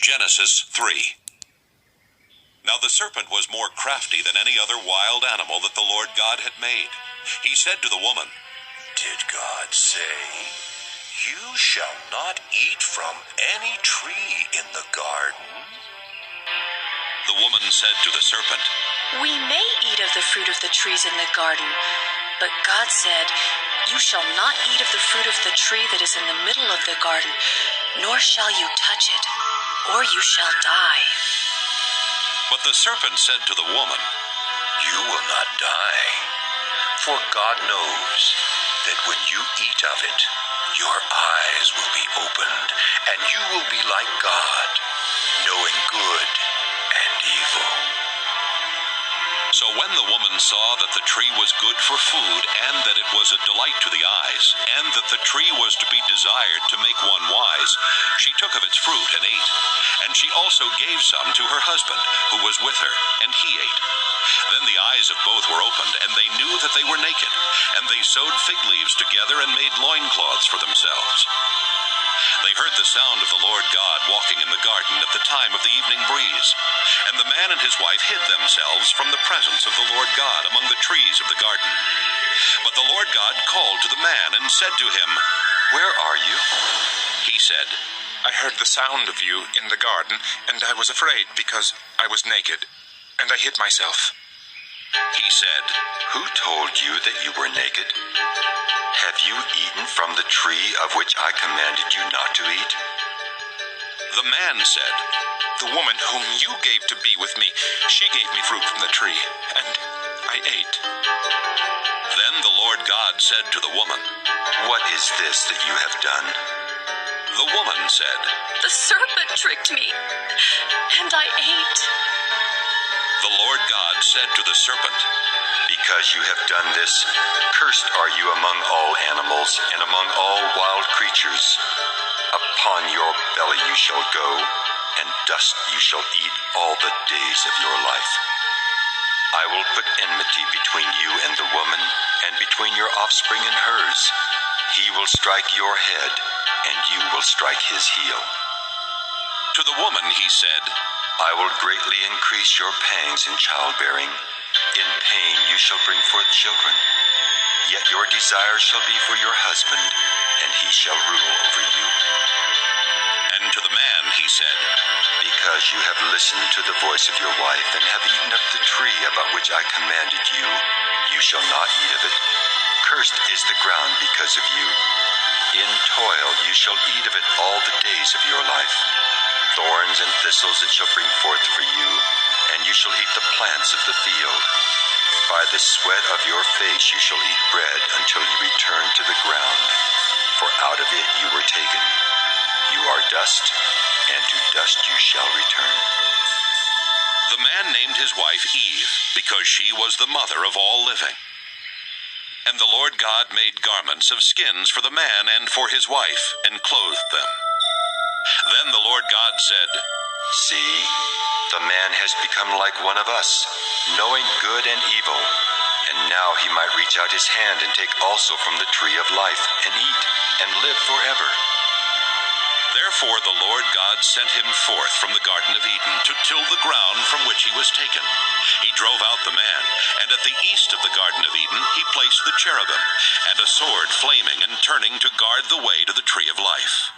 Genesis 3. Now the serpent was more crafty than any other wild animal that the Lord God had made. He said to the woman, Did God say, You shall not eat from any tree in the garden? The woman said to the serpent, We may eat of the fruit of the trees in the garden, but God said, You shall not eat of the fruit of the tree that is in the middle of the garden, nor shall you touch it, or you shall die. But the serpent said to the woman, You will not die, for God knows that when you eat of it, your eyes will be opened, and you will be like God, knowing good and evil. So when the woman saw that the tree was good for food, and that it was a delight to the eyes, and that the tree was to be desired to make one wise, she took of its fruit and ate. And she also gave some to her husband, who was with her, and he ate. Then the eyes of both were opened, and they knew that they were naked. And they sewed fig leaves together and made loincloths for themselves. They heard the sound of the Lord God walking in the garden at the time of the evening breeze. And the man and his wife hid themselves from the presence of the Lord God among the trees of the garden. But the Lord God called to the man and said to him, Where are you? He said, I heard the sound of you in the garden, and I was afraid because I was naked, and I hid myself. He said, Who told you that you were naked? Have you eaten from the tree of which I commanded you not to eat? The man said, The woman whom you gave to be with me, she gave me fruit from the tree, and I ate. Then the Lord God said to the woman, What is this that you have done? The woman said, The serpent tricked me, and I ate. The Lord God said to the serpent, Because you have done this, cursed are you among all animals and among all wild creatures. Upon your belly you shall go, and dust you shall eat all the days of your life. I will put enmity between you and the woman, and between your offspring and hers. He will strike your head, and you will strike his heel. To the woman he said, I will greatly increase your pangs in childbearing. In pain you shall bring forth children. Yet your desire shall be for your husband, and he shall rule over you. And to the man he said, Because you have listened to the voice of your wife, and have eaten of the tree about which I commanded you, you shall not eat of it. Cursed is the ground because of you. In toil you shall eat of it all the days of your life. Thorns and thistles it shall bring forth for you, and you shall eat the plants of the field. By the sweat of your face you shall eat bread until you return to the ground, for out of it you were taken. You are dust, and to dust you shall return. The man named his wife Eve, because she was the mother of all living. And the Lord God made garments of skins for the man and for his wife, and clothed them. Then the Lord God said, See, the man has become like one of us, knowing good and evil. And now he might reach out his hand and take also from the tree of life, and eat, and live forever. Therefore the Lord God sent him forth from the Garden of Eden to till the ground from which he was taken. He drove out the man, and at the east of the Garden of Eden he placed the cherubim, and a sword flaming and turning to guard the way to the tree of life.